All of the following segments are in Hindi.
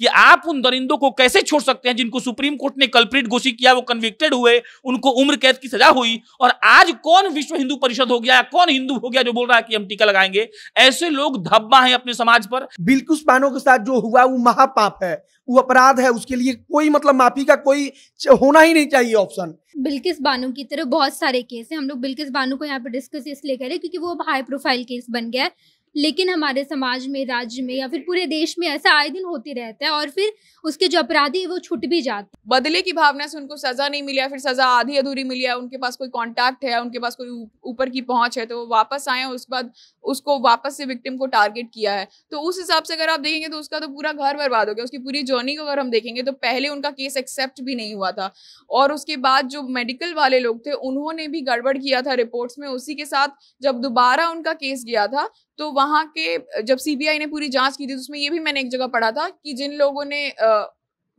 कि आप उन दरिंदों को कैसे छोड़ सकते हैं जिनको सुप्रीम कोर्ट ने कल्प्रिट घोषित किया, वो कन्विक्टेड हुए, उनको उम्र कैद की सजा हुई, और आज कौन विश्व हिंदू परिषद हो गया, कौन हिंदू हो गया जो बोल रहा है कि हम टीका लगाएंगे। ऐसे लोग धब्बा हैं अपने समाज पर। बिल्किस बानो के साथ जो हुआ वो महापाप है, वो अपराध है, उसके लिए कोई मतलब माफी का कोई होना ही नहीं चाहिए ऑप्शन। बिल्किस बानो की तरह बहुत सारे केस हैं, हम लोग बिल्किस बानो को यहाँ पे डिस्कस इसलिए करें क्योंकि वो अब हाई प्रोफाइल केस बन गया है, लेकिन हमारे समाज में, राज्य में या फिर पूरे देश में ऐसा आए दिन होते रहता है और फिर उसके जो अपराधी है वो छूट भी जाते हैं। बदले की भावना से उनको सजा नहीं मिली, फिर सजा आधी अधूरी मिली है, उनके पास कोई कांटेक्ट है, उनके पास कोई ऊपर की पहुंच है, तो वो वापस आए और उसके बाद उसको वापस से विक्टिम को टारगेट किया है। तो उस हिसाब से अगर आप देखेंगे तो उसका तो पूरा घर बर्बाद हो गया। उसकी पूरी जर्नी को अगर हम देखेंगे तो पहले उनका केस एक्सेप्ट भी नहीं हुआ था, और उसके बाद जो मेडिकल वाले लोग थे उन्होंने भी गड़बड़ किया था रिपोर्ट्स में। उसी के साथ जब दोबारा उनका केस गया था तो वहां के जब सीबीआई ने पूरी जांच की थी तो उसमें ये भी मैंने एक जगह पढ़ा था कि जिन लोगों ने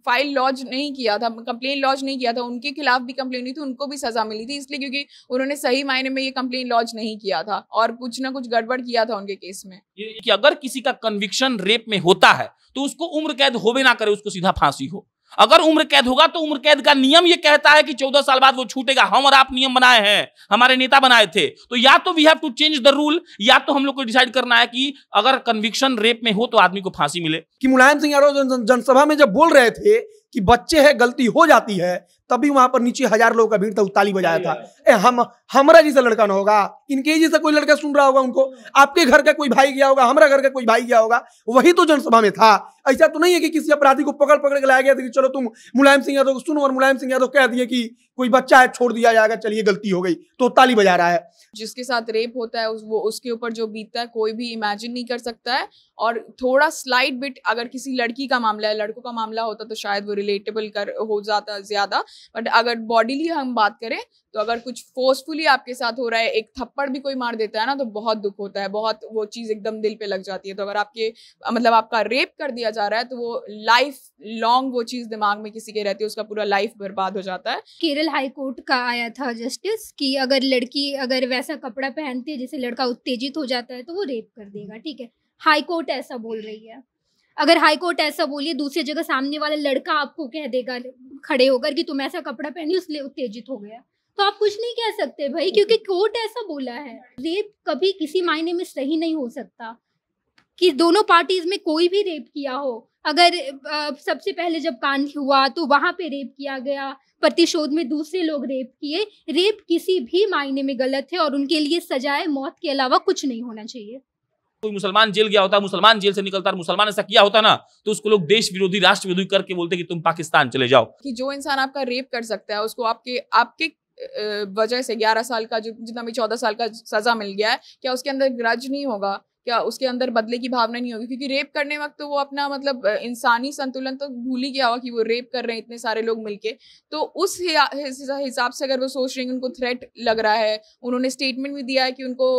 फाइल लॉन्च नहीं किया था, कंप्लेन लॉन्च नहीं किया था, उनके खिलाफ भी कंप्लेन हुई थी, उनको भी सजा मिली थी, इसलिए क्योंकि उन्होंने सही मायने में ये कंप्लेन लॉन्च नहीं किया था और कुछ ना कुछ गड़बड़ किया था उनके केस में। कि अगर किसी का कन्विक्शन रेप में होता है तो उसको उम्र कैद होवे ना करे, उसको सीधा फांसी हो। अगर उम्र कैद होगा तो उम्र कैद का नियम ये कहता है कि 14 साल बाद वो छूटेगा। हम और आप नियम बनाए हैं, हमारे नेता बनाए थे, तो या तो we have to change the rule, या तो हम लोग को डिसाइड करना है कि अगर कन्विक्शन रेप में हो तो आदमी को फांसी मिले। कि मुलायम सिंह यादव जनसभा में जब बोल रहे थे कि बच्चे हैं, गलती हो जाती है, तभी वहां पर नीचे 1000 लोगों का भीड़ था, ताली बजाया था। हमारा जैसा लड़का ना होगा, इनके जैसा कोई लड़का सुन रहा होगा उनको, आपके घर का कोई भाई गया होगा, हमारा घर का कोई भाई गया होगा, वही तो जनसभा में था। ऐसा तो नहीं है कि किसी अपराधी को पकड़ पकड़ के लाया गया था कि चलो तुम मुलायम सिंह यादव को सुनो, और मुलायम सिंह यादव कह दिए कि कोई बच्चा है छोड़ दिया जाएगा, चलिए गलती हो गई, तो ताली बजा रहा है। जिसके साथ रेप होता है वो उसके ऊपर जो बीतता है कोई भी इमेजिन नहीं कर सकता है। और थोड़ा स्लाइड बिट अगर किसी लड़की का मामला है, लड़कों का मामला होता तो शायद वो रिलेटेबल हो जाता ज्यादा, बट अगर बॉडीली हम बात करें तो अगर कुछ फोर्सफुली आपके साथ हो रहा है, एक थप्पड़ भी कोई मार देता है ना, तो बहुत दुख होता है, बहुत वो चीज एकदम दिल पे लग जाती है। तो अगर आपके मतलब आपका रेप कर दिया जा रहा है तो वो लाइफ लॉन्ग वो चीज दिमाग में किसी के रहती है, उसका पूरा लाइफ बर्बाद हो जाता है। केरल हाई कोर्ट का आया था जस्टिस कि अगर लड़की अगर वैसा कपड़ा पहनती है जिससे लड़का उत्तेजित हो जाता है तो वो रेप कर देगा। ठीक है, हाई कोर्ट ऐसा बोल रही है। अगर हाई कोर्ट ऐसा बोलिए, दूसरी जगह सामने वाला लड़का आपको कह देगा खड़े होकर कि तुम ऐसा कपड़ा पहनी इसलिए उत्तेजित हो गया, तो आप कुछ नहीं कह सकते भाई, क्योंकि कोर्ट ऐसा बोला है। रेप कभी किसी मायने में सही नहीं हो सकता कि दोनों पार्टीज में कोई भी रेप किया हो। अगर सबसे पहले जब कांड हुआ तो वहां पे रेप किया गया, प्रतिशोध में दूसरे लोग रेप किए। रेप किसी भी मायने में गलत है और उनके लिए सजाए मौत के अलावा कुछ नहीं होना चाहिए। कोई मुसलमान जेल गया होता, मुसलमान जेल से निकलता और मुसलमान ऐसा किया होता ना, तो उसको लोग देश विरोधी, राष्ट्र विरोधी करके बोलते कि तुम पाकिस्तान चले जाओ। कि जो इंसान आपका रेप कर सकता है उसको आपके वजह से 11 साल का जितना भी 14 साल का सजा मिल गया है, क्या उसके अंदर ग्रज नहीं होगा? क्या उसके अंदर बदले की भावना नहीं होगी? क्योंकि रेप करने वक्त तो वो अपना मतलब इंसानी संतुलन तो भूल ही गया होगा कि वो रेप कर रहे हैं इतने सारे लोग मिलके। तो उस हिसाब से अगर वो सोच रहे हैं कि उनको थ्रेट लग रहा है, उन्होंने स्टेटमेंट भी दिया है कि उनको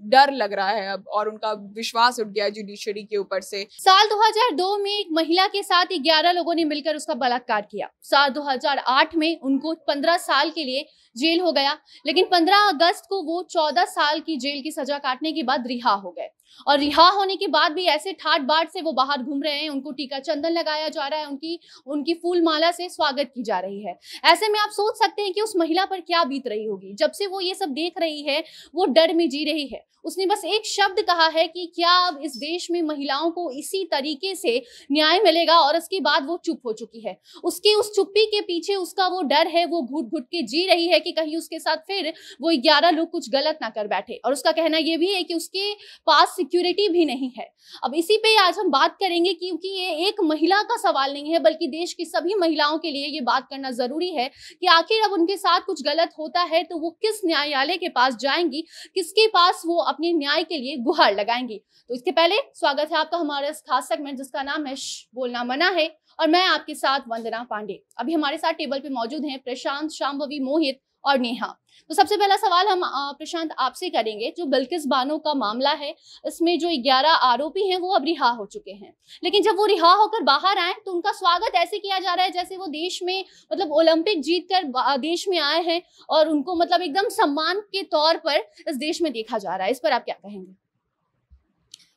डर लग रहा है अब, और उनका विश्वास उठ गया है जुडिशरी के ऊपर से। साल 2002 में एक महिला के साथ 11 लोगों ने मिलकर उसका बलात्कार किया। साल 2008 में उनको 15 साल के लिए जेल हो गया, लेकिन 15 अगस्त को वो 14 साल की जेल की सजा काटने के बाद रिहा हो गए। और रिहा होने के बाद भी ऐसे ठाट बाट से वो बाहर घूम रहे हैं, उनको टीका चंदन लगाया जा रहा है, उनकी फूल माला से स्वागत की जा रही है। ऐसे में आप सोच सकते हैं कि उस महिला पर क्या बीत रही होगी। जब से वो ये सब देख रही है वो डर में जी रही है। उसने बस एक शब्द कहा है कि क्या अब इस देश में महिलाओं को इसी तरीके से न्याय मिलेगा, और उसके बाद वो चुप हो चुकी है। उसकी उस चुप्पी के पीछे उसका वो डर है, वो घुट घुट के जी रही है कि कहीं उसके साथ फिर वो 11 लोग कुछ गलत ना कर बैठे। और उसका कहना ये भी है कि उसके पास सिक्योरिटी भी नहीं है। अब इसी पे आज हम बात करेंगे, क्योंकि ये एक महिला का सवाल नहीं है बल्कि देश की सभी महिलाओं के लिए ये बात करना जरूरी है कि आखिर अब उनके साथ कुछ गलत होता है तो वो किस न्यायालय के पास जाएंगी, किसके पास वो अपने न्याय के लिए गुहार लगाएंगी। तो इसके पहले स्वागत है आपका हमारे इस खास सेगमेंट जिसका नाम है बोलना मना है, और मैं आपके साथ वंदना पांडे। अभी हमारे साथ टेबल पे मौजूद हैं प्रशांत, शांभवी, मोहित और नेहा। तो सबसे पहला सवाल हम प्रशांत आपसे करेंगे। जो बिल्किस बानो का मामला है, इसमें जो 11 आरोपी हैं वो अब रिहा हो चुके हैं, लेकिन जब वो रिहा होकर बाहर आए तो उनका स्वागत ऐसे किया जा रहा है जैसे वो देश में मतलब ओलंपिक जीत कर देश में आए हैं, और उनको मतलब एकदम सम्मान के तौर पर इस देश में देखा जा रहा है। इस पर आप क्या कहेंगे?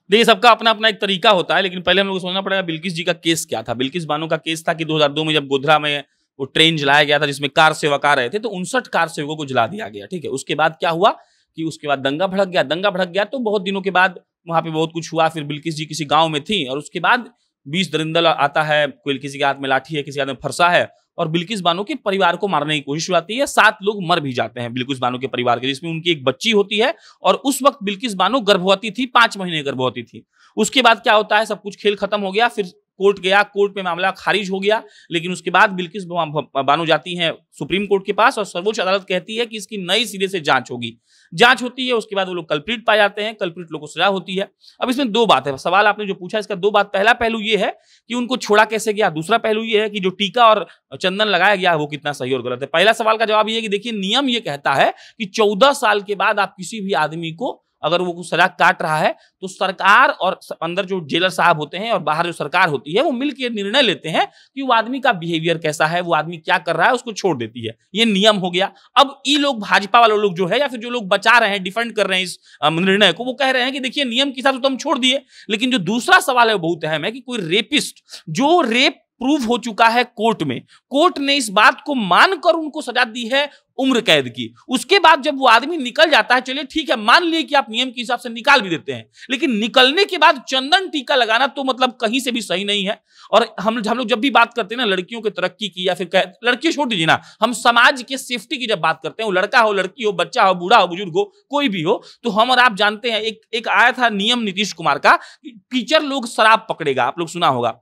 देखिए, सबका अपना अपना एक तरीका होता है, लेकिन पहले हम लोग को सोचना पड़ेगा बिल्किस जी का केस क्या था। बिल्किस बानो का केस था कि 2002 में जब गोधरा में वो ट्रेन जलाया गया था जिसमें कार सेवक आ रहे थे, तो 59 कार सेवकों को जला दिया गया। ठीक है, उसके बाद क्या हुआ कि उसके बाद दंगा भड़क गया। तो बहुत दिनों के बाद वहां पे बहुत कुछ हुआ। फिर बिल्किस जी किसी गांव में थी और उसके बाद 20 दरिंदल आता है, कोई किसी के हाथ में लाठी है, किसी के हाथ में फरसा है, और बिल्किस बानो के परिवार को मारने की कोशिश होती है। 7 लोग मर भी जाते हैं बिल्किस बानो के परिवार के, जिसमें उनकी एक बच्ची होती है, और उस वक्त बिल्किस बानो गर्भवती थी, 5 महीने गर्भवती थी। उसके बाद क्या होता है, सब कुछ खेल खत्म हो गया। फिर कोर्ट गया, कोर्ट में मामला खारिज हो गया, लेकिन उसके बाद बिल्किस बानो जाती हैं सुप्रीम कोर्ट के पास और सर्वोच्च अदालत कहती है कि इसकी नई सिरे से जांच होगी। जांच होती है, उसके बाद वो लोग कल्प्रिट पाए जाते हैं, कल्प्रिट लोगों को सजा होती है। अब इसमें 2 बात है, सवाल आपने जो पूछा इसका 2 बात। पहला पहलू ये है कि उनको छोड़ा कैसे गया, दूसरा पहलू ये है कि जो टीका और चंदन लगाया गया वो कितना सही और गलत है। पहला सवाल का जवाब ये है कि देखिए, नियम ये कहता है कि 14 साल के बाद आप किसी भी आदमी को अगर वो सजा काट रहा है तो सरकार और अंदर जो जेलर साहब होते हैं और बाहर जो सरकार होती है वो मिलकर निर्णय लेते हैं कि वो आदमी का बिहेवियर कैसा है, वो आदमी क्या कर रहा है, उसको छोड़ देती है। ये नियम हो गया। अब ये लोग भाजपा वाले लोग जो है या फिर जो लोग बचा रहे हैं, डिफेंड कर रहे हैं इस निर्णय को, वो कह रहे हैं कि देखिए नियम के हिसाब से तो हम छोड़ दिए, लेकिन जो दूसरा सवाल है वो बहुत अहम है कि कोई रेपिस्ट जो रेप प्रूव हो चुका है कोर्ट में, कोर्ट ने इस बात को मानकर उनको सजा दी है उम्र कैद की। उसके बाद जब वो आदमी निकल जाता है, चलिए ठीक है, मान लिए कि आप नियम के हिसाब से निकाल भी देते हैं, लेकिन निकलने के बाद चंदन टीका लगाना तो मतलब कहीं से भी सही नहीं है। और हम लोग जब भी बात करते हैं ना लड़कियों की तरक्की की, या फिर लड़की छोड़ दीजिए ना, हम समाज के सेफ्टी की जब बात करते हैं, वो लड़का हो, लड़की हो, बच्चा हो, बूढ़ा हो, बुजुर्ग हो, कोई भी हो, तो हम और आप जानते हैं एक आया था नियम नीतीश कुमार का, टीचर लोग शराब पकड़ेगा, आप लोग सुना होगा।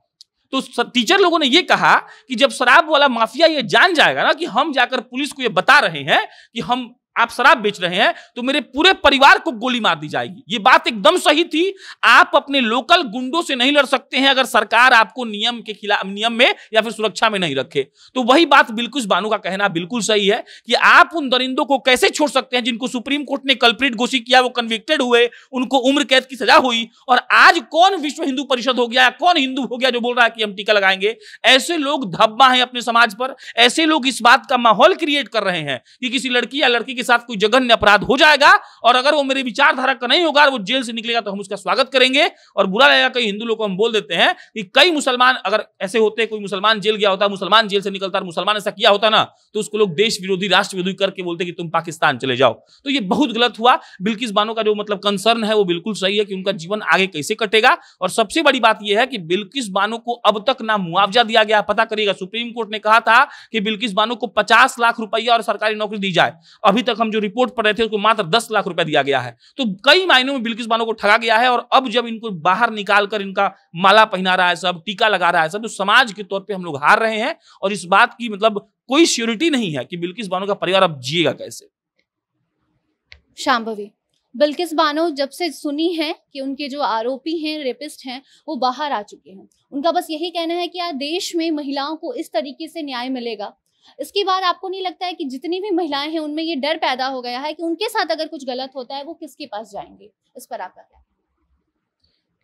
तो टीचर लोगों ने ये कहा कि जब शराब वाला माफिया ये जान जाएगा ना कि हम जाकर पुलिस को ये बता रहे हैं कि हम आप शराब बेच रहे हैं, तो मेरे पूरे परिवार को गोली मार दी जाएगी। ये बात एकदम सही थी। आप अपने लोकल गुंडों से नहीं लड़ सकते हैं अगर सरकार आपको नियम के खिलाफ, नियम में या फिर सुरक्षा में नहीं रखे। तो वही बात बिल्किस बानो का कहना बिल्कुल सही है कि आप उन दरिंदों को कैसे छोड़ सकते हैं जिनको सुप्रीम कोर्ट ने कल्प्रिट घोषित किया, वो कन्विक्टेड हुए, उनको उम्र कैद की सजा हुई, और आज कौन विश्व हिंदू परिषद हो गया, कौन हिंदू हो गया जो बोल रहा है कि हम टीका लगाएंगे। ऐसे लोग धब्बा हैं अपने समाज पर, ऐसे लोग इस बात का माहौल क्रिएट कर रहे हैं कि किसी लड़की या लड़की के साथ कोई जघन्य अपराध हो जाएगा, और अगर वो मेरे विचारधारा का नहीं होगा, वो जेल से निकलेगा तो हम उसका स्वागत करेंगे। और बुरा लगेगा कई हिंदू लोग को हम बोल देते हैं कि कई मुसलमान अगर ऐसे होते, कोई मुसलमान जेल गया होता, मुसलमान जेल से निकलता, मुसलमान ऐसा किया होता ना, तो उसको लोग देश विरोधी, राष्ट्र विरोधी करके बोलते कि तुम पाकिस्तान चले जाओ। तो ये बहुत गलत हुआ। बिल्किस बानो का जो मतलब कंसर्न है वो बिल्कुल सही है कि उनका जीवन आगे कैसे कटेगा। और सबसे बड़ी बात यह है कि बिल्किस बानो को अब तक ना मुआवजा दिया गया। पता करिएगा, सुप्रीम कोर्ट ने कहा था कि बिल्किस बानो को 50 लाख रुपया और सरकारी नौकरी दी जाए। अभी तक हम जो रिपोर्ट पढ़ रहे थे उसको मात्र 10 लाख रुपया दिया गया है। तो कई मायनों में बिल्किस बानो को ठगा गया है। और अब जब इनको बाहर निकालकर इनका माला पहना रहा है, सब टीका लगा रहा है सब, तो समाज के तौर पे हम लोग हार रहे हैं। और इस बात की मतलब कोई श्योरिटी नहीं है कि बिल्किस बानो का परिवार अब जिएगा कैसे। शांभवी, बिल्किस बानो जब से सुनी है कि उनके जो आरोपी हैं, रेपिस्ट हैं, वो बाहर आ चुके हैं, उनका बस यही कहना है कि यार देश में महिलाओं को इस तरीके से न्याय मिलेगा। इसके बाद आपको नहीं लगता है कि जितनी भी महिलाएं हैं उनमें ये डर पैदा हो गया है कि उनके साथ अगर कुछ गलत होता है वो किसके पास जाएंगे? इस पर आपका क्या?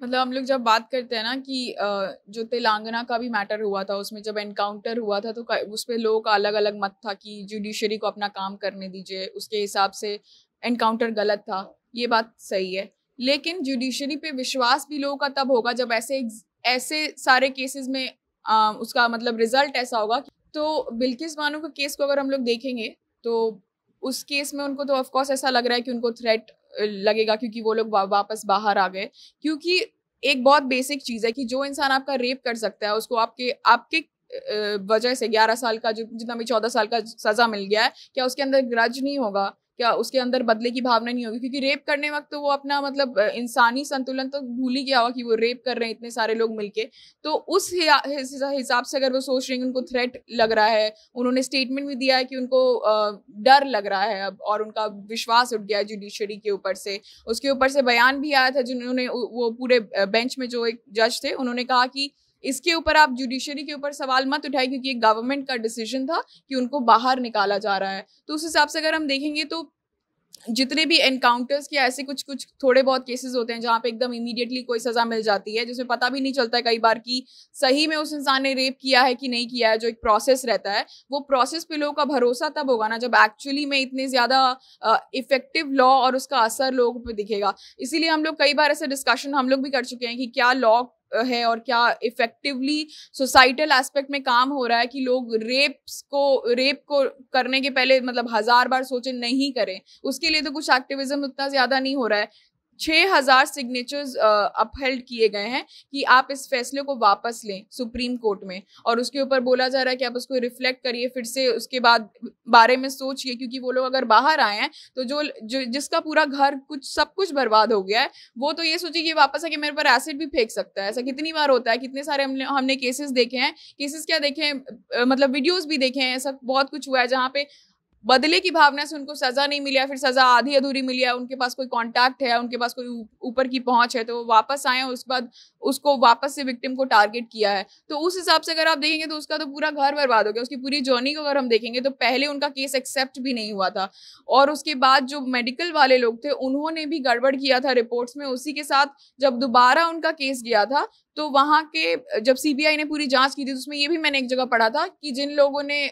मतलब हम लोग जब बात करते हैं ना कि जो तेलंगाना का भी मैटर हुआ था, उसमें जब एनकाउंटर हुआ था तो उस पर लोगों का अलग अलग मत था कि जुडिशरी को अपना काम करने दीजिए, उसके हिसाब से एनकाउंटर गलत था। ये बात सही है, लेकिन जुडिशरी पे विश्वास भी लोगों का तब होगा जब ऐसे सारे केसेस में उसका मतलब रिजल्ट ऐसा होगा। तो बिल्किस बानो के केस को अगर हम लोग देखेंगे तो उस केस में उनको तो ऑफ कोर्स ऐसा लग रहा है कि उनको थ्रेट लगेगा क्योंकि वो लोग वापस बाहर आ गए। क्योंकि एक बहुत बेसिक चीज़ है कि जो इंसान आपका रेप कर सकता है उसको आपके वजह से 11 साल का जितना भी 14 साल का सज़ा मिल गया है, क्या उसके अंदर ग्रज नहीं होगा? क्या उसके अंदर बदले की भावना नहीं होगी? क्योंकि रेप करने वक्त तो वो अपना मतलब इंसानी संतुलन तो भूल ही गया होगा कि वो रेप कर रहे हैं इतने सारे लोग मिलके। तो उस हिसाब से अगर वो सोच रहे हैं कि उनको थ्रेट लग रहा है, उन्होंने स्टेटमेंट भी दिया है कि उनको डर लग रहा है अब, और उनका विश्वास उठ गया है जुडिशरी के ऊपर से। उसके ऊपर से बयान भी आया था जिन्होंने वो पूरे बेंच में जो एक जज थे उन्होंने कहा कि इसके ऊपर आप जुडिशरी के ऊपर सवाल मत उठाए क्योंकि एक गवर्नमेंट का डिसीजन था कि उनको बाहर निकाला जा रहा है। तो उस हिसाब से अगर हम देखेंगे तो जितने भी एनकाउंटर्स के ऐसे कुछ कुछ थोड़े बहुत केसेस होते हैं जहाँ पे एकदम इमीडिएटली कोई सजा मिल जाती है, जिसमें पता भी नहीं चलता है कई बार कि सही में उस इंसान ने रेप किया है कि नहीं किया है। जो एक प्रोसेस रहता है, वो प्रोसेस पे लोगों का भरोसा तब होगा ना जब एक्चुअली में इतने ज्यादा इफेक्टिव लॉ और उसका असर लोगों पे दिखेगा। इसीलिए हम लोग कई बार ऐसे डिस्कशन हम लोग भी कर चुके हैं कि क्या लॉ है और क्या इफेक्टिवली सोसाइटल एस्पेक्ट में काम हो रहा है कि लोग रेप को करने के पहले मतलब 1000 बार सोचे नहीं करें। उसके लिए तो कुछ एक्टिविज्म उतना ज्यादा नहीं हो रहा है। 6000 सिग्नेचर्स अपहेल्ड किए गए हैं कि आप इस फैसले को वापस लें सुप्रीम कोर्ट में, और उसके ऊपर बोला जा रहा है कि आप उसको रिफ्लेक्ट करिए फिर से, उसके बाद बारे में सोचिए, क्योंकि वो लोग अगर बाहर आए हैं तो जो जिसका पूरा घर सब कुछ बर्बाद हो गया है, वो तो ये सोचिए कि वापस आके मेरे पर एसिड भी फेंक सकता है। ऐसा कितनी बार होता है, कितने सारे हमने केसेस देखे हैं। केसेस क्या देखे हैं, मतलब वीडियोज भी देखे हैं। ऐसा बहुत कुछ हुआ है जहाँ पे बदले की भावना से उनको सजा नहीं मिली है, फिर सजा आधी अधूरी मिली है, उनके पास कोई कांटेक्ट है, उनके पास कोई ऊपर की पहुंच है, तो वो वापस आए और उसके बाद उसको वापस से विक्टिम को टारगेट किया है। तो उस हिसाब से अगर आप देखेंगे तो उसका तो पूरा घर बर्बाद हो गया। उसकी पूरी जर्नी को अगर हम देखेंगे तो पहले उनका केस एक्सेप्ट भी नहीं हुआ था, और उसके बाद जो मेडिकल वाले लोग थे उन्होंने भी गड़बड़ किया था रिपोर्ट्स में। उसी के साथ जब दोबारा उनका केस गया था तो वहां के जब सीबीआई ने पूरी जांच की थी, उसमें ये भी मैंने एक जगह पढ़ा था कि जिन लोगों ने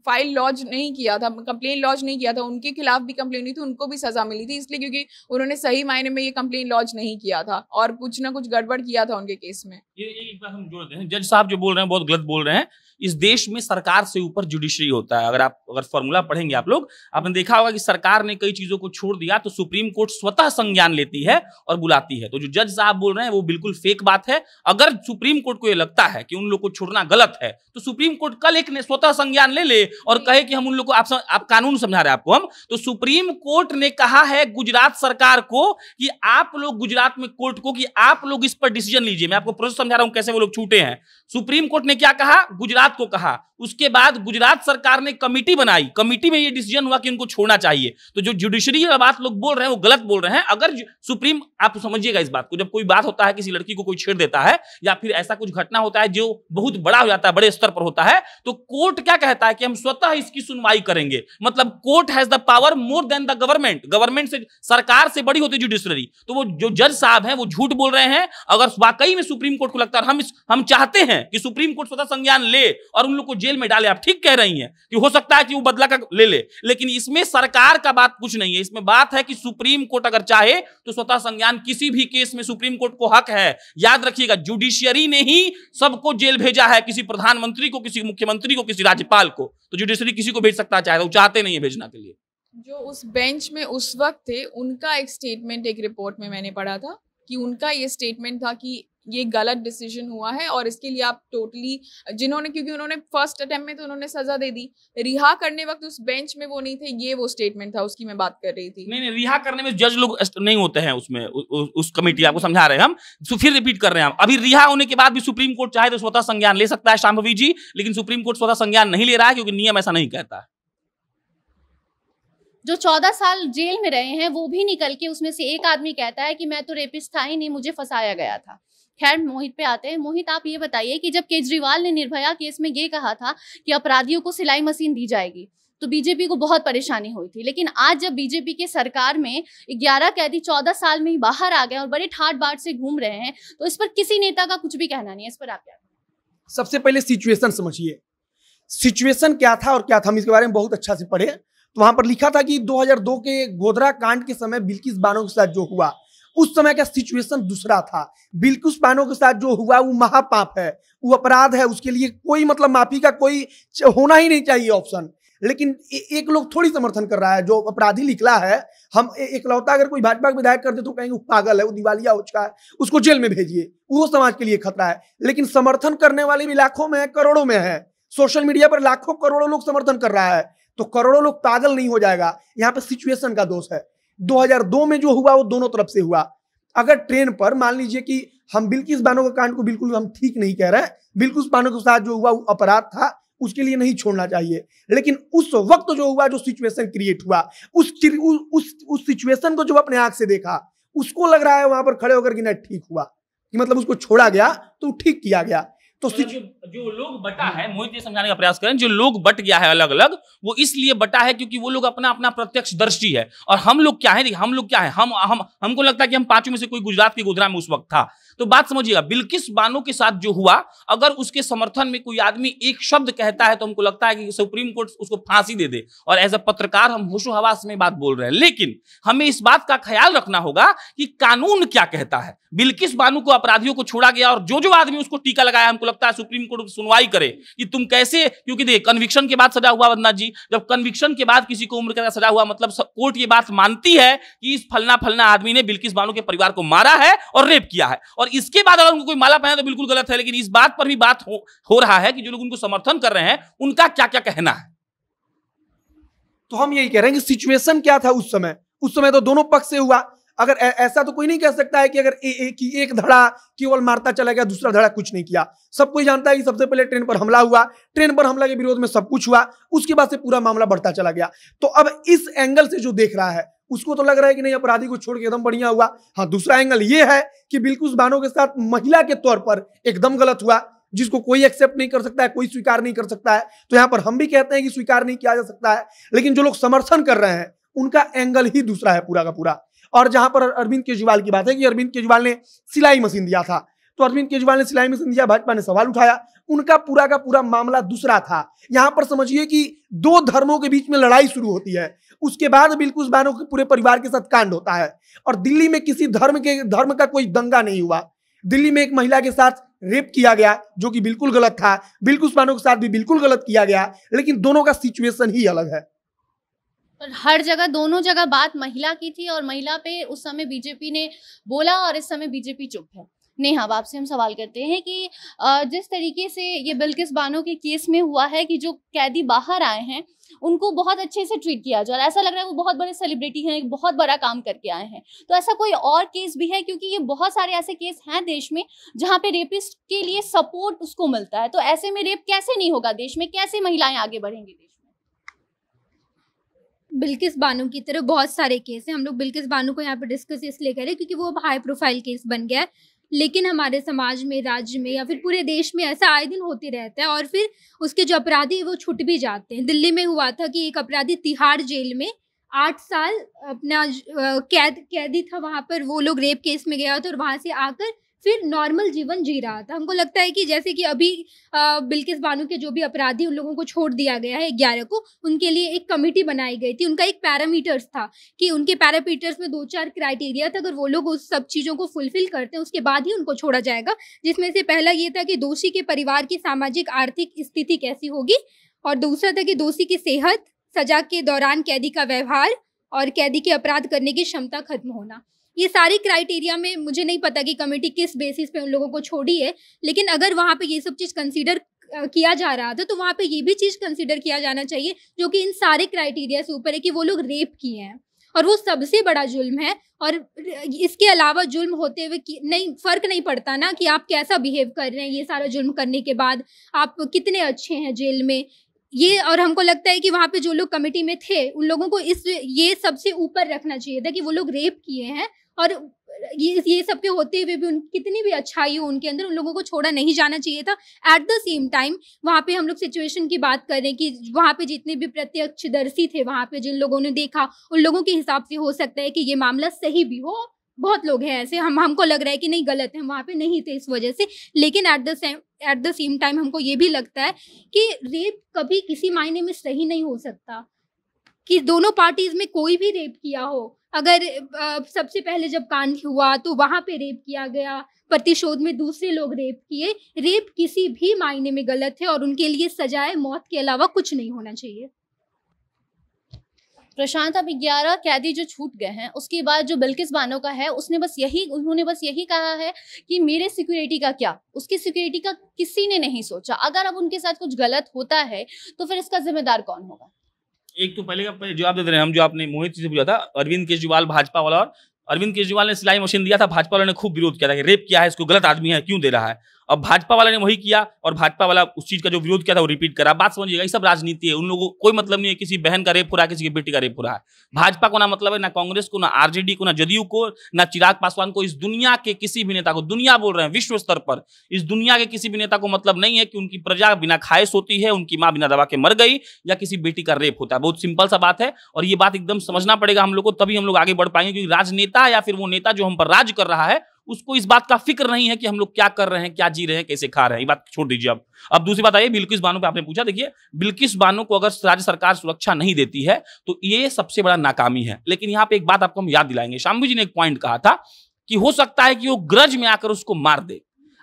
फाइल लॉन्च नहीं किया था, कंप्लेन लॉन्च नहीं किया था, उनके खिलाफ भी कंप्लेन हुई थी, उनको भी सजा मिली थी, इसलिए क्योंकि उन्होंने सही मायने में ये कंप्लेन लॉन्च नहीं किया था और कुछ ना कुछ गड़बड़ किया था उनके केस में। ये एक बात हम जोड़ दें, जज साहब जो बोल रहे हैं बहुत गलत बोल रहे हैं। इस देश में सरकार से ऊपर जुडिशरी होता है। अगर फॉर्मूला पढ़ेंगे आप लोग, आपने देखा होगा कि सरकार ने कई चीजों को छोड़ दिया तो सुप्रीम कोर्ट स्वतः संज्ञान लेती है और बुलाती है। तो जो जज साहब बोल रहे हैं वो बिल्कुल फेक बात है। अगर सुप्रीम कोर्ट को ये लगता है कि उन लोग को छोड़ना गलत है तो सुप्रीम कोर्ट कल एक ने स्वतः संज्ञान ले ले और कहे कि हम उन लोग को, आप कानून समझा रहे हैं आपको हम, तो सुप्रीम कोर्ट ने कहा है गुजरात सरकार को कि आप लोग, गुजरात में कोर्ट को, कि आप लोग इस पर डिसीजन लीजिए। मैं आपको प्रोसेस समझा रहा हूं कैसे वो लोग छूटे हैं। सुप्रीम कोर्ट ने क्या कहा, गुजरात को कहा। उसके बाद गुजरात सरकार ने कमिटी बनाई, कमिटी में ये डिसीजन हुआ कि उनको छोड़ना चाहिए। तो जो जुडिशरी बात लोग बोल रहे हैं वो गलत बोल रहे हैं। अगर सुप्रीम, आप समझिएगा इस बात को, जब कोई बात होता है, किसी लड़की को कोई छेड़ देता है या फिर ऐसा कुछ घटना होता है जो बहुत बड़ा हो जाता है, बड़े स्तर पर होता है, तो कोर्ट क्या कहता है कि हम स्वतः इसकी सुनवाई करेंगे। मतलब court has the power more than the government. Government से, सरकार से बड़ी होती है जुडिशरी। तो वो जो जज साहब हैं वो झूठ बोल रहे हैं। अगर वाकई में सुप्रीम कोर्ट को लगता है, हम चाहते हैं कि सुप्रीम कोर्ट स्वतः संज्ञान ले और उन लोग को जेल में डाले, आप ठीक कह रही हैं कि हो सकता है कि वो बदला का ले, लेकिन इसमें सरकार का बात कुछ नहीं है। इसमें बात है कि सुप्रीम कोर्ट अगर चाहे तो स्वतः संज्ञान, किसी भी केस में सुप्रीम कोर्ट को हक है। याद रखिएगा, जुडिशियरी ने ही सबको जेल भेजा है, किसी प्रधानमंत्री को, किसी मुख्यमंत्री को, किसी राज्यपाल को। तो जुडिशियरी किसी को भेज सकता है, वो चाहते नहीं है भेजना के लिए। जो उस बेंच में उस वक्त थे, उनका एक स्टेटमेंट एक रिपोर्ट में मैंने पढ़ा था कि उनका ये स्टेटमेंट था कि ये गलत डिसीजन हुआ है और इसके लिए आप टोटली, जिन्होंने, क्योंकि उन्होंने फर्स्ट अटेम्प्ट में तो उन्होंने सजा दे दी, रिहा करने वक्त उस बेंच में वो नहीं थे, ये वो स्टेटमेंट था, उसकी मैं बात कर रही थी। नहीं, रिहा करने में जज लोग नहीं होते हैं उसमें, उस कमेटी, आपको समझा रहे हैं हम, तो फिर रिपीट कर रहे हैं हम। अभी रिहा होने के बाद भी सुप्रीम कोर्ट चाहे तो स्वतः संज्ञान ले सकता है शांभवी जी, लेकिन सुप्रीम कोर्ट स्वतः संज्ञान नहीं ले रहा है क्योंकि नियम ऐसा नहीं कहता है। जो 14 साल जेल में रहे हैं वो भी निकल के उसमें से एक आदमी कहता है कि मैं तो रेपिस्ट था ही नहीं, मुझे फंसाया गया था। खैर, मोहित पे आते हैं। मोहित, आप ये बताइए कि जब केजरीवाल ने निर्भया केस में ये कहा था कि अपराधियों को सिलाई मशीन दी जाएगी तो बीजेपी को बहुत परेशानी हुई थी, लेकिन आज जब बीजेपी के सरकार में 11 कैदी 14 साल में ही बाहर आ गए और बड़े ठाट बाट से घूम रहे हैं, तो इस पर किसी नेता का कुछ भी कहना नहीं है। इस पर आप क्या? सबसे पहले सिचुएशन समझिए, सिचुएशन क्या था और क्या था, हम इसके बारे में बहुत अच्छा से पढ़े। तो वहां पर लिखा था कि 2002 के गोधरा कांड के समय बिल्किस बानो के साथ जो हुआ, उस समय का सिचुएशन दूसरा था। बिल्किस बानो के साथ जो हुआ वो महापाप है, वो अपराध है, उसके लिए कोई मतलब माफी का कोई होना ही नहीं चाहिए ऑप्शन। लेकिन एक लोग थोड़ी समर्थन कर रहा है, जो अपराधी निकला है, हम एकलौता अगर कोई भाजपा का विधायक कर दे तो कहेंगे वो पागल है, वो दिवालिया हो चुका है, उसको जेल में भेजिए, वो समाज के लिए खतरा है। लेकिन समर्थन करने वाले भी लाखों में है, करोड़ों में है। सोशल मीडिया पर लाखों करोड़ों लोग समर्थन कर रहा है, तो करोड़ों लोग पागल नहीं हो जाएगा। यहाँ पे सिचुएशन का दोष है। 2002 में जो हुआ वो दोनों तरफ से हुआ। अगर ट्रेन पर मान लीजिए कि हम बिल्किस बानो के कांड को बिल्कुल हम ठीक नहीं कह रहे, बिल्किस बानो के साथ जो हुआ वो अपराध था, उसके लिए नहीं छोड़ना चाहिए। लेकिन उस वक्त जो हुआ, जो सिचुएशन क्रिएट हुआ, उस सिचुएशन को जो अपने आंख से देखा, उसको लग रहा है वहां पर खड़े होकर कि नहीं ठीक हुआ, कि मतलब उसको छोड़ा गया तो ठीक किया गया। तो जो लोग बटा है, मोहित ये समझाने का प्रयास करें, जो लोग बट गया है अलग अलग, वो इसलिए बटा है क्योंकि वो लोग अपना अपना प्रत्यक्षदर्शी है। और हम लोग क्या है, हम लोग क्या है, हमको लगता है कि हम पांचों में से कोई गुजरात के गोधरा में उस वक्त था। तो बात समझिएगा, बिल्किस बानो के साथ जो हुआ, अगर उसके समर्थन में कोई आदमी एक शब्द कहता है तो हमको लगता है कि सुप्रीम कोर्ट उसको फांसी दे दे। और एज अ पत्रकार हम होशो हवास में बात बोल रहे हैं, लेकिन हमें इस बात का ख्याल रखना होगा कि कानून क्या कहता है। बिल्किस बानो को अपराधियों को छोड़ा गया और जो आदमी उसको टीका लगाया, हमको लगता है सुप्रीम कोर्ट सुनवाई करे कि तुम कैसे, क्योंकि देखिए कन्विक्शन के बाद सजा हुआ वदनाथ जी, जब कन्विक्शन के बाद किसी को उम्र कैद का सजा हुआ, मतलब कोर्ट ये बात मानती है कि इस फलना आदमी ने बिल्किस बानो के परिवार को मारा है और रेप किया है, और इसके बाद अगर उनको कोई माला पहना तो बिल्कुल गलत है। लेकिन इस बात पर भी बात हो रहा है कि जो लोग उनको समर्थन कर रहे हैं उनका क्या क्या कहना है। तो हम यही कह रहे हैं कि सिचुएशन क्या था उस समय तो दोनों पक्ष से हुआ। अगर ऐसा तो कोई नहीं कह सकता है कि अगर एक धड़ा केवल मारता चला गया, दूसरा धड़ा कुछ नहीं किया। सब कोई जानता है कि सबसे पहले ट्रेन पर हमला हुआ, ट्रेन पर हमला के विरोध में सब कुछ हुआ, उसके बाद से पूरा मामला बढ़ता चला गया। तो अब इस एंगल से जो देख रहा है उसको तो लग रहा है कि नहीं, अपराधी को छोड़ के एकदम बढ़िया हुआ। हाँ, दूसरा एंगल ये है कि बिल्किस बानो के साथ महिला के तौर पर एकदम गलत हुआ, जिसको कोई एक्सेप्ट नहीं कर सकता है, कोई स्वीकार नहीं कर सकता है। तो यहाँ पर हम भी कहते हैं कि स्वीकार नहीं किया जा सकता है, लेकिन जो लोग समर्थन कर रहे हैं उनका एंगल ही दूसरा है पूरा का पूरा। और जहां पर अरविंद केजरीवाल की बात है कि अरविंद केजरीवाल ने सिलाई मशीन दिया था, तो अरविंद केजरीवाल ने सिलाई मशीन दिया, भाजपा ने सवाल उठाया, उनका पूरा का पूरा मामला दूसरा था। यहां पर समझिए कि दो धर्मों के बीच में लड़ाई शुरू होती है, उसके बाद बिल्किस बानो के पूरे परिवार के साथ कांड होता है। और दिल्ली में किसी धर्म का कोई दंगा नहीं हुआ, दिल्ली में एक महिला के साथ रेप किया गया जो कि बिल्कुल गलत था, बिल्किस बानो के साथ भी बिल्कुल गलत किया गया, लेकिन दोनों का सिचुएशन ही अलग है। हर जगह दोनों जगह बात महिला की थी और महिला पे उस समय बीजेपी ने बोला और इस समय बीजेपी चुप है। नेहा, आपसे हम सवाल करते हैं कि जिस तरीके से ये बिल्किस बानो के केस में हुआ है कि जो कैदी बाहर आए हैं उनको बहुत अच्छे से ट्रीट किया जा रहा है, ऐसा लग रहा है वो बहुत बड़े सेलिब्रिटी हैं, बहुत बड़ा काम करके आए हैं। तो ऐसा कोई और केस भी है? क्योंकि ये बहुत सारे ऐसे केस हैं देश में जहाँ पे रेपिस्ट के लिए सपोर्ट उसको मिलता है, तो ऐसे में रेप कैसे नहीं होगा देश में? कैसे महिलाएं आगे बढ़ेंगी देश में? बिल्किस बानो की तरह बहुत सारे केस हैं। हम लोग बिल्किस बानो को यहाँ पर डिस्कस इसलिए करें क्योंकि वो अब हाई प्रोफाइल केस बन गया है, लेकिन हमारे समाज में, राज्य में या फिर पूरे देश में ऐसा आए दिन होते रहता है। और फिर उसके जो अपराधी वो छूट भी जाते हैं। दिल्ली में हुआ था कि एक अपराधी तिहाड़ जेल में 8 साल अपना कैदी था, वहाँ पर वो लोग रेप केस में गया था और वहाँ से आकर फिर नॉर्मल जीवन जी रहा था। हमको लगता है कि जैसे कि अभी बिल्किस बानो के जो भी अपराधी उन लोगों को छोड़ दिया गया है 11 को, उनके लिए एक कमेटी बनाई गई थी। उनका एक पैरामीटर्स था कि उनके पैरामीटर्स में 2-4 क्राइटेरिया था, अगर वो लोग उस सब चीज़ों को फुलफिल करते हैं उसके बाद ही उनको छोड़ा जाएगा। जिसमें से पहला ये था कि दोषी के परिवार की सामाजिक आर्थिक स्थिति कैसी होगी, और दूसरा था कि दोषी की सेहत, सजा के दौरान कैदी का व्यवहार और कैदी के अपराध करने की क्षमता खत्म होना। ये सारी क्राइटेरिया में मुझे नहीं पता कि कमेटी किस बेसिस पे उन लोगों को छोड़ी है, लेकिन अगर वहाँ पे ये सब चीज़ कंसीडर किया जा रहा था तो वहाँ पे ये भी चीज़ कंसीडर किया जाना चाहिए जो कि इन सारे क्राइटेरिया से ऊपर है कि वो लोग रेप किए हैं और वो सबसे बड़ा जुल्म है। और इसके अलावा जुल्म होते हुए नहीं फ़र्क नहीं पड़ता ना कि आप कैसा बिहेव कर रहे हैं, ये सारा जुल्म करने के बाद आप कितने अच्छे हैं जेल में, ये। और हमको लगता है कि वहाँ पे जो लोग कमेटी में थे उन लोगों को ये सबसे ऊपर रखना चाहिए था कि वो लोग रेप किए हैं, और ये सब के होते हुए भी कितनी भी अच्छाई हो उनके अंदर, उन लोगों को छोड़ा नहीं जाना चाहिए था। एट द सेम टाइम वहाँ पे हम लोग सिचुएशन की बात करें कि वहाँ पे जितने भी प्रत्यक्षदर्शी थे, वहाँ पे जिन लोगों ने देखा, उन लोगों के हिसाब से हो सकता है कि ये मामला सही भी हो। बहुत लोग हैं ऐसे, हमको लग रहा है कि नहीं गलत है, वहाँ पे नहीं थे इस वजह से। लेकिन एट द सेम टाइम हमको ये भी लगता है कि रेप कभी किसी मायने में सही नहीं हो सकता कि दोनों पार्टीज में कोई भी रेप किया हो। अगर सबसे पहले जब कांड हुआ तो वहाँ पे रेप किया गया, प्रतिशोध में दूसरे लोग रेप किए। रेप किसी भी मायने में गलत है और उनके लिए सजाए मौत के अलावा कुछ नहीं होना चाहिए। प्रशांत, अब 11 कैदी जो छूट गए हैं उसके बाद जो बिल्किस बानो का है उन्होंने बस यही कहा है कि मेरे सिक्योरिटी का क्या, उसकी सिक्योरिटी का किसी ने नहीं सोचा। अगर अब उनके साथ कुछ गलत होता है तो फिर इसका जिम्मेदार कौन होगा? एक तो पहले का जवाब दे रहे हैं हम, जो आपने मोहित से पूछा था, अरविंद केजरीवाल भाजपा वाला, और अरविंद केजरीवाल ने सिलाई मशीन दिया था, भाजपा वालों ने खूब विरोध किया था कि रेप किया है, इसको गलत आदमी है, क्यों दे रहा है। अब भाजपा वाला ने वही किया और भाजपा वाला उस चीज का जो विरोध किया था वो रिपीट करा। बात समझिएगा, ये सब राजनीति है। उन लोगों को कोई मतलब नहीं है किसी बहन का रेप हो रहा है, किसी की बेटी का रेप हो रहा है। भाजपा को ना मतलब है, ना कांग्रेस को, ना आरजेडी को, ना जदयू को, ना चिराग पासवान को, इस दुनिया के किसी भी नेता को, दुनिया बोल रहे हैं विश्व स्तर पर, इस दुनिया के किसी भी नेता को मतलब नहीं है कि उनकी प्रजा बिना खाए सोती है, उनकी माँ बिना दवा के मर गई, या किसी बेटी का रेप होता है। बहुत सिंपल सा बात है और ये बात एकदम समझना पड़ेगा हम लोग को, तभी हम लोग आगे बढ़ पाएंगे। क्योंकि राजनेता या फिर वो नेता जो हम पर राज कर रहा है उसको इस बात का फिक्र नहीं है कि हम लोग क्या कर रहे हैं, क्या जी रहे हैं, कैसे खा रहे हैं। ये बात छोड़ दीजिए। अब दूसरी बात आई बिल्किस बानो पे आपने पूछा। देखिए, बिल्किस बानो को अगर राज्य सरकार सुरक्षा नहीं देती है तो ये सबसे बड़ा नाकामी है। लेकिन यहाँ पे एक बात आपको हम याद दिलाएंगे, शाम्भवी जी ने एक पॉइंट कहा था कि हो सकता है कि वो ग्रज में आकर उसको मार दे।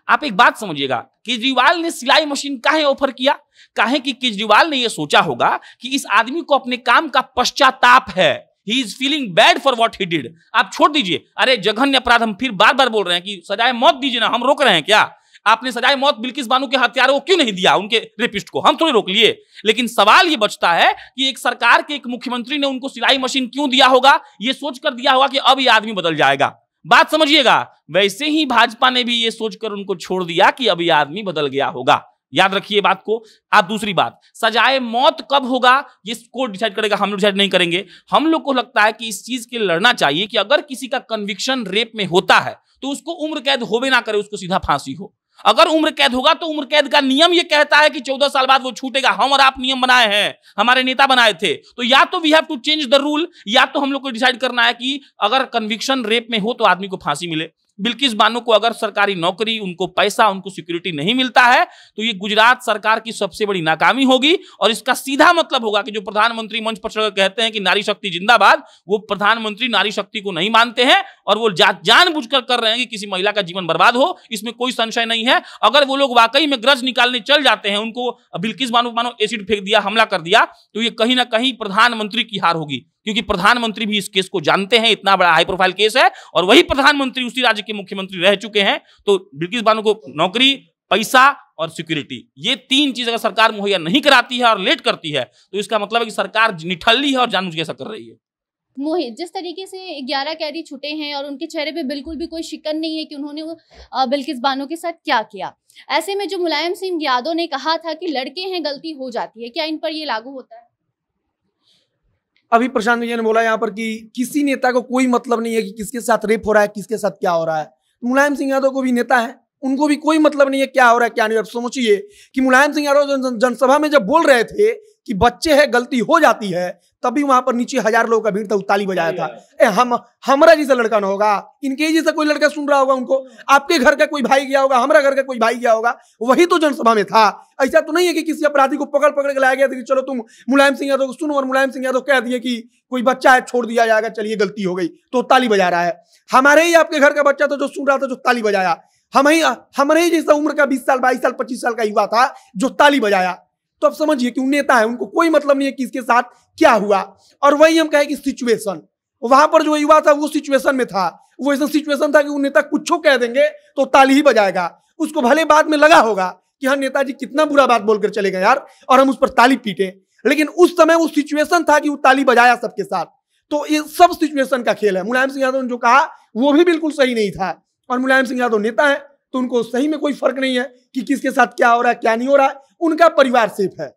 आप एक बात समझिएगा, केजरीवाल ने सिलाई मशीन काहे ऑफर किया? काहे कि केजरीवाल ने यह सोचा होगा कि इस आदमी को अपने काम का पश्चाताप है, He is feeling bad for what he did। आप छोड़ दीजिए, अरे जघन्य अपराध हम फिर बार बार बोल रहे हैं कि सजाए मौत दीजिए ना, हम रोक रहे हैं क्या? आपने सजाए मौत बिल्किस बानो के हत्यारों को क्यों नहीं दिया, उनके रेपिस्ट को? हम थोड़ी रोक लिए। लेकिन सवाल ये बचता है कि एक सरकार के एक मुख्यमंत्री ने उनको सिलाई मशीन क्यों दिया होगा? ये सोचकर दिया होगा कि अब ये आदमी बदल जाएगा। बात समझिएगा। वैसे ही भाजपा ने भी ये सोचकर उनको छोड़ दिया कि अब ये आदमी बदल गया होगा। याद रखिए बात को। आप दूसरी बात, सजाए मौत कब होगा ये कोर्ट डिसाइड करेगा, हम लोग डिसाइड नहीं करेंगे। हम लोग को लगता है कि इस चीज के लड़ना चाहिए कि अगर किसी का कन्विक्शन रेप में होता है तो उसको उम्र कैद होवे ना करे, उसको सीधा फांसी हो। अगर उम्र कैद होगा तो उम्र कैद का नियम ये कहता है कि 14 साल बाद वो छूटेगा। हम और आप नियम बनाए हैं, हमारे नेता बनाए थे। तो या तो we have to change the rule, या तो हम लोग को डिसाइड करना है कि अगर कन्विक्शन रेप में हो तो आदमी को फांसी मिले। बिल्किस बानो को अगर सरकारी नौकरी, उनको पैसा, उनको सिक्योरिटी नहीं मिलता है तो ये गुजरात सरकार की सबसे बड़ी नाकामी होगी। और इसका सीधा मतलब होगा कि जो प्रधानमंत्री मंच पर चढ़कर कहते हैं कि नारी शक्ति जिंदाबाद, वो प्रधानमंत्री नारी शक्ति को नहीं मानते हैं और वो जानबूझकर कर रहे हैं कि किसी महिला का जीवन बर्बाद हो। इसमें कोई संशय नहीं है। अगर वो लोग वाकई में ग्रज निकालने चल जाते हैं, उनको बिल्किस बानो मानो एसिड फेंक दिया, हमला कर दिया, तो ये कहीं ना कहीं प्रधानमंत्री की हार होगी। क्योंकि प्रधानमंत्री भी इस केस को जानते हैं, इतना बड़ा हाई प्रोफाइल केस है और वही प्रधानमंत्री उसी राज्य के मुख्यमंत्री रह चुके हैं। तो बिल्किस बानो को नौकरी, पैसा और सिक्योरिटी, ये तीन चीज अगर सरकार मुहैया नहीं कराती है और लेट करती है तो इसका मतलब है कि सरकार निठल्ली है और जानबूझ के ऐसा कर रही है। मोहित, जिस तरीके से 11 कैदी छूटे हैं और उनके चेहरे पे बिल्कुल भी कोई शिकन नहीं है कि उन्होंने बिल्किस बानो के साथ क्या किया, ऐसे में जो मुलायम सिंह यादव ने कहा था कि लड़के हैं गलती हो जाती है, क्या इन पर ये लागू होता है? अभी प्रशांत भैया ने बोला यहाँ पर कि किसी नेता को कोई मतलब नहीं है कि किसके साथ रेप हो रहा है, किसके साथ क्या हो रहा है। मुलायम सिंह यादव को भी नेता है, उनको भी कोई मतलब नहीं है क्या हो रहा है क्या नहीं। अब समझिए कि मुलायम सिंह यादव जनसभा में जब बोल रहे थे कि बच्चे हैं गलती हो जाती है, तभी वहां पर नीचे 1000 लोगों का भीड़ था, ताली बजाया था। हमारा जैसा लड़का ना होगा, इनके जैसा कोई लड़का सुन रहा होगा उनको, आपके घर का कोई भाई गया होगा, हमारा घर का कोई भाई गया होगा, वही तो जनसभा में था। ऐसा तो नहीं है कि किसी अपराधी को पकड़ के लाया गया था कि चलो तुम मुलायम सिंह यादव को सुनो, और मुलायम सिंह यादव कह दिए कि कोई बच्चा है छोड़ दिया जाएगा, चलिए गलती हो गई तो ताली बजा रहा है। हमारे ही आपके घर का बच्चा था जो सुन रहा था, जो ताली बजाया। हमारे ही जैसा उम्र का 20 साल 22 साल 25 साल का युवा था जो ताली बजाया। तो अब समझिए कि नेता है, उनको कोई मतलब नहीं है कि इसके साथ क्या हुआ। और वही हम कहें कि सिचुएशन, वहां पर जो युवा था वो सिचुएशन में था, वो ऐसा सिचुएशन था कि वो नेता कुछ कह देंगे तो ताली ही बजाएगा। उसको भले बाद में लगा होगा कि हाँ नेताजी कितना बुरा बात बोलकर चले गए यार, और हम उस पर ताली पीटे, लेकिन उस समय वो सिचुएशन था कि वो ताली बजाया सबके साथ। तो ये सब सिचुएशन का खेल है। मुलायम सिंह यादव ने जो कहा वो भी बिल्कुल सही नहीं था, और मुलायम सिंह यादव नेता है तो उनको सही में कोई फर्क नहीं है कि किसके साथ क्या हो रहा है क्या नहीं हो रहा है, उनका परिवार सेफ है।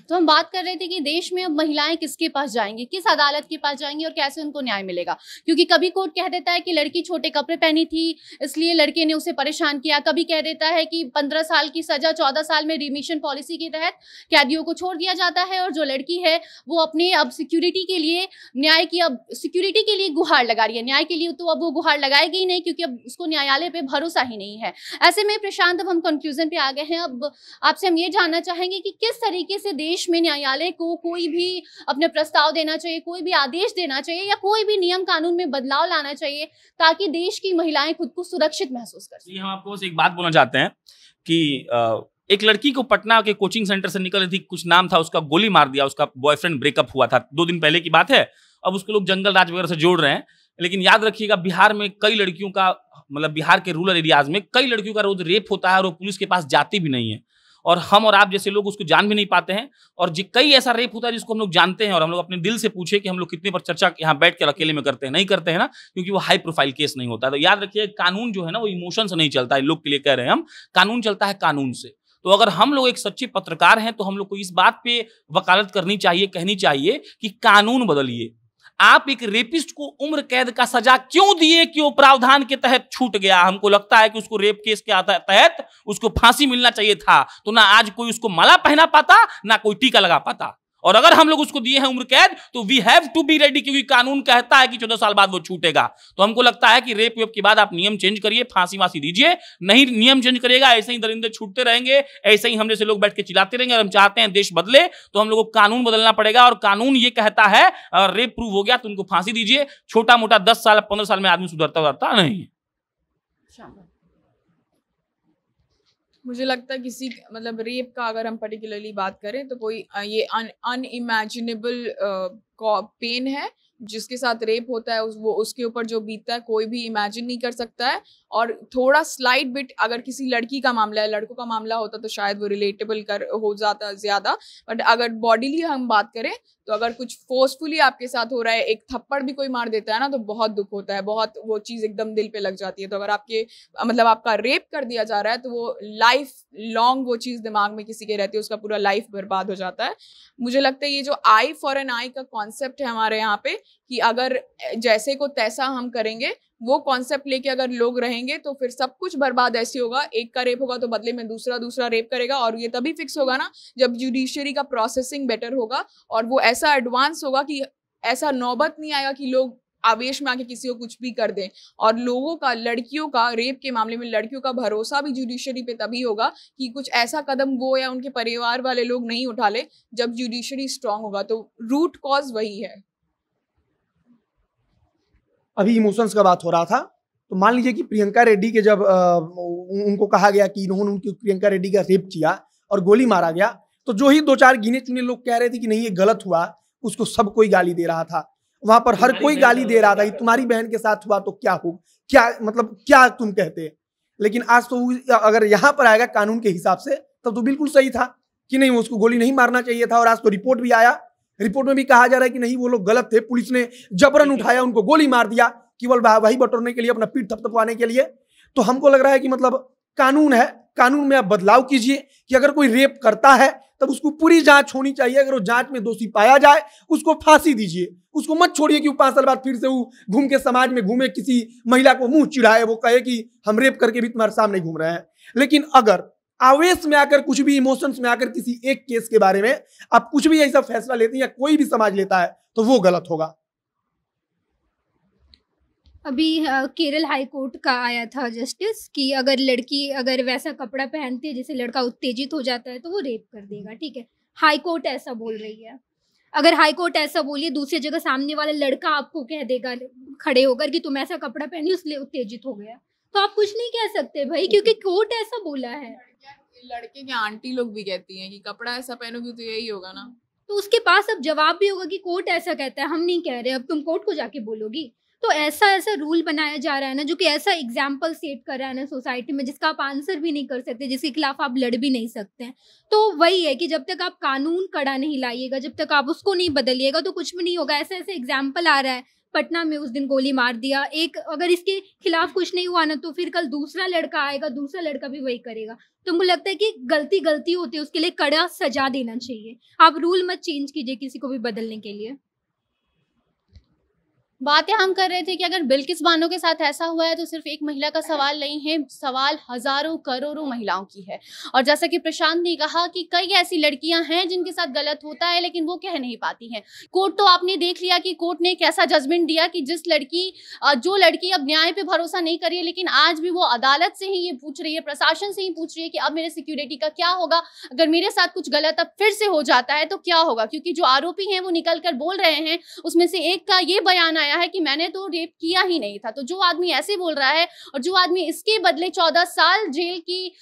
तो हम बात कर रहे थे कि देश में अब महिलाएं किसके पास जाएंगी, किस अदालत के पास जाएंगी और कैसे उनको न्याय मिलेगा। क्योंकि कभी कोर्ट कह देता है कि लड़की छोटे कपड़े पहनी थी इसलिए लड़के ने उसे परेशान किया, कभी कह देता है कि 15 साल की सजा 14 साल में रिमिशन पॉलिसी के तहत कैदियों को छोड़ दिया जाता है, और जो लड़की है वो अपने अब सिक्योरिटी के लिए न्याय की अब सिक्योरिटी के लिए गुहार लगा रही है। न्याय के लिए तो अब वो गुहार लगाएगी ही नहीं, क्योंकि अब उसको न्यायालय पे भरोसा ही नहीं है। ऐसे में प्रशांत, अब हम कंक्लूजन पे आ गए हैं। अब आपसे हम ये जानना चाहेंगे कि किस तरीके से देश में न्यायालय को कोई भी अपने प्रस्ताव देना चाहिए, कोई भी आदेश देना चाहिए, या कोई भी नियम कानून में बदलाव लाना चाहिए ताकि देश की महिलाएं खुद को सुरक्षित महसूस कर सकें। हम आपको बस एक बात बोलना चाहते हैं कि एक लड़की को पटना के कोचिंग सेंटर से निकल रही थी, कुछ नाम था उसका, गोली मार दिया, उसका बॉयफ्रेंड ब्रेकअप हुआ था, 2 दिन पहले की बात है। अब उसको लोग जंगल राज वगैरह से जोड़ रहे हैं। लेकिन याद रखिएगा, बिहार में कई लड़कियों का, मतलब बिहार के रूरल एरियाज में कई लड़कियों का रोज रेप होता है और वो पुलिस के पास जाती भी नहीं है। और हम और आप जैसे लोग उसको जान भी नहीं पाते हैं। और कई ऐसा रेप होता है जिसको हम लोग जानते हैं और हम लोग अपने दिल से पूछे कि हम लोग कितने पर चर्चा यहाँ बैठ कर अकेले में करते हैं, नहीं करते हैं ना, क्योंकि वो हाई प्रोफाइल केस नहीं होता है। तो याद रखिए, कानून जो है ना वो इमोशन से नहीं चलता है, लोग के लिए कह रहे हैं हम, कानून चलता है कानून से। तो अगर हम लोग एक सच्चे पत्रकार हैं तो हम लोग को इस बात पे वकालत करनी चाहिए, कहनी चाहिए कि कानून बदलिए। आप एक रेपिस्ट को उम्र कैद का सजा क्यों दिए कि वो प्रावधान के तहत छूट गया? हमको लगता है कि उसको रेप केस के तहत उसको फांसी मिलना चाहिए था, तो ना आज कोई उसको माला पहना पाता, ना कोई टीका लगा पाता। और अगर हम लोग उसको दिए हैं उम्र कैद तो we have to be ready, क्योंकि कानून कहता है कि 14 साल बाद वो छूटेगा। तो हमको लगता है कि रेप वेप के बाद आप नियम चेंज करिए, फांसी वांसी दीजिए। नहीं नियम चेंज करिएगा, ऐसे ही दरिंदे छूटते रहेंगे, ऐसे ही हम जैसे लोग बैठ के चिल्लाते रहेंगे। और हम चाहते हैं देश बदले तो हम लोग को कानून बदलना पड़ेगा। और कानून ये कहता है रेप प्रूव हो गया तो उनको फांसी दीजिए। छोटा मोटा 10 साल 15 साल में आदमी सुधरता नहीं है। मुझे लगता है किसी मतलब रेप का अगर हम पर्टिकुलरली बात करें तो कोई ये अनइमेजिनेबल पेन है जिसके साथ रेप होता है, वो उसके ऊपर जो बीतता है कोई भी इमेजिन नहीं कर सकता है। और थोड़ा स्लाइट बिट अगर किसी लड़की का मामला है, लड़कों का मामला होता तो शायद वो रिलेटेबल हो जाता ज़्यादा। बट अगर बॉडीली हम बात करें तो अगर कुछ फोर्सफुली आपके साथ हो रहा है, एक थप्पड़ भी कोई मार देता है ना, तो बहुत दुख होता है, बहुत वो चीज़ एकदम दिल पे लग जाती है। तो अगर आपके मतलब आपका रेप कर दिया जा रहा है तो वो लाइफ लॉन्ग वो चीज़ दिमाग में किसी के रहती है, उसका पूरा लाइफ बर्बाद हो जाता है। मुझे लगता है ये जो आई फॉर एन आई का कॉन्सेप्ट है हमारे यहाँ पे, कि अगर जैसे को तैसा हम करेंगे, वो कॉन्सेप्ट लेके अगर लोग रहेंगे तो फिर सब कुछ बर्बाद ऐसे होगा। एक का रेप होगा तो बदले में दूसरा रेप करेगा, और ये तभी फिक्स होगा ना जब जुडिशरी का प्रोसेसिंग बेटर होगा और वो ऐसा एडवांस होगा कि ऐसा नौबत नहीं आएगा कि लोग आवेश में आके किसी को कुछ भी कर दें। और लोगों का, लड़कियों का, रेप के मामले में लड़कियों का भरोसा भी जुडिशरी पे तभी होगा कि कुछ ऐसा कदम वो या उनके परिवार वाले लोग नहीं उठा ले जब जुडिशरी स्ट्रांग होगा। तो रूट कॉज वही है। अभी इमोशंस का बात हो रहा था, तो मान लीजिए कि प्रियंका रेड्डी के जब उनको कहा गया कि इन्होंने उनकी प्रियंका रेड्डी का रेप किया और गोली मारा गया, तो जो ही 2-4 गिने चुने लोग कह रहे थे कि नहीं ये गलत हुआ, उसको सब कोई गाली दे रहा था। वहां पर हर कोई गाली दे रहा था कि तुम्हारी बहन के साथ हुआ तो क्या हो, क्या मतलब क्या तुम कहते। लेकिन आज तो अगर यहाँ पर आएगा कानून के हिसाब से तब तो बिल्कुल सही था कि नहीं उसको गोली नहीं मारना चाहिए था। और आज तो रिपोर्ट भी आया, रिपोर्ट में भी कहा जा रहा है कि नहीं वो लोग गलत थे, पुलिस ने जबरन उठाया, उनको गोली मार दिया केवल वही बटोरने के लिए, अपना पीठ थपथपाने के लिए। तो हमको लग रहा है कि मतलब कानून है, कानून में आप बदलाव कीजिए कि अगर कोई रेप करता है तब उसको पूरी जांच होनी चाहिए। अगर वो जांच में दोषी पाया जाए उसको फांसी दीजिए, उसको मत छोड़िए कि वो 5 साल बाद फिर से वो घूम के समाज में घूमे, किसी महिला को मुंह चिढ़ाए, वो कहे कि हम रेप करके भी तुम्हारे सामने घूम रहे हैं। लेकिन अगर आवेश में आकर, कुछ भी इमोशंस में आकर किसी एक केस के बारे में आप कुछ भी ऐसा फैसला लेते हैं या कोई भी समाज लेता है तो वो गलत होगा। अभी केरल हाई कोर्ट का आया था जस्टिस कि अगर लड़की अगर वैसा कपड़ा पहनती है जिससे लड़का उत्तेजित हो जाता है तो वो रेप कर देगा। ठीक है, हाई कोर्ट ऐसा बोल रही है। अगर हाई कोर्ट ऐसा बोलिए, दूसरी जगह सामने वाला लड़का आपको कह देगा खड़े होकर कि तुम ऐसा कपड़ा पहनी इसलिए उत्तेजित हो गया, तो आप कुछ नहीं कह सकते भाई, क्योंकि कोर्ट ऐसा बोला है। लड़के के आंटी लोग भी कहती हैं कि कपड़ा ऐसा पहनोगी तो यही होगा ना, तो उसके पास अब जवाब भी होगा कि कोर्ट ऐसा कहता है, हम नहीं कह रहे, अब तुम कोर्ट को जाके बोलोगी। तो ऐसा रूल बनाया जा रहा है ना, जो कि ऐसा एग्जाम्पल सेट कर रहा है ना सोसाइटी में, जिसका आप आंसर भी नहीं कर सकते, जिसके खिलाफ आप लड़ भी नहीं सकते हैं। तो वही है कि जब तक आप कानून कड़ा नहीं लाइएगा, जब तक आप उसको नहीं बदलिएगा तो कुछ भी नहीं होगा। ऐसे एग्जाम्पल आ रहा है, पटना में उस दिन गोली मार दिया एक, अगर इसके खिलाफ कुछ नहीं हुआ ना तो फिर कल दूसरा लड़का आएगा, दूसरा लड़का भी वही करेगा। तो मुझे लगता है कि गलती होती है, उसके लिए कड़ा सजा देना चाहिए। आप रूल मत चेंज कीजिए किसी को भी बदलने के लिए। बातें हम कर रहे थे कि अगर बिल्किस बानो के साथ ऐसा हुआ है तो सिर्फ एक महिला का सवाल नहीं है, सवाल हजारों करोड़ों महिलाओं की है। और जैसा कि प्रशांत ने कहा कि कई ऐसी लड़कियां हैं जिनके साथ गलत होता है लेकिन वो कह नहीं पाती हैं। कोर्ट तो आपने देख लिया कि कोर्ट ने एक ऐसा जजमेंट दिया कि जो लड़की अब न्याय पे भरोसा नहीं करी है, लेकिन आज भी वो अदालत से ही ये पूछ रही है, प्रशासन से ही पूछ रही है कि अब मेरे सिक्योरिटी का क्या होगा, अगर मेरे साथ कुछ गलत अब फिर से हो जाता है तो क्या होगा। क्योंकि जो आरोपी हैं वो निकल कर बोल रहे हैं, उसमें से एक का ये बयान आया है कि मैंने तो रेप किया ही नहीं था। तो जो आदमी ऐसे बोल रहा है और जो आदमी इसके बदले 14 साल जेल की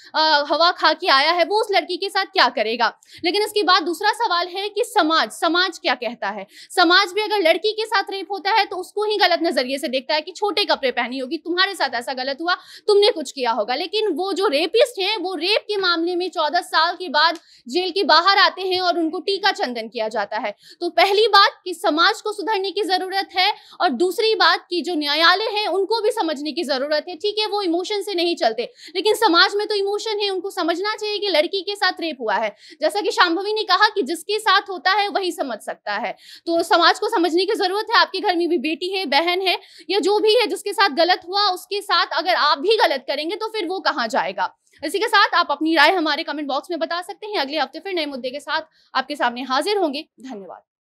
हवा खा के आया है, वो उस लड़की के साथ क्या करेगा। लेकिन इसके बाद दूसरा सवाल है कि समाज क्या कहता है। समाज भी अगर लड़की के साथ रेप होता है तो उसको ही गलत नजरिए से देखता है कि छोटे कपड़े पहनी होगी, तुम्हारे साथ ऐसा गलत हुआ, तुमने कुछ किया होगा। लेकिन वो जो रेपिस्ट हैं, वो रेप के मामले में 14 साल के बाद जेल के बाहर आते हैं और उनको टीका चंदन किया जाता है। तो पहली बात कि समाज को सुधरने की जरूरत है, और दूसरी बात कि जो न्यायालय है उनको भी समझने की जरूरत है। ठीक है, वो इमोशन से नहीं चलते, लेकिन समाज में तो इमोशन है, उनको समझना चाहिए कि लड़की के साथ रेप हुआ है। जैसा कि शांभवी ने कहा कि जिसके साथ होता है वही समझ सकता है। तो समाज को समझने की जरूरत है। आपके घर में भी बेटी है, बहन है, या जो भी है जिसके साथ गलत हुआ, उसके साथ अगर आप भी गलत करेंगे तो फिर वो कहां जाएगा। इसी के साथ आप अपनी राय हमारे कमेंट बॉक्स में बता सकते हैं। अगले हफ्ते फिर नए मुद्दे के साथ आपके सामने हाजिर होंगे। धन्यवाद।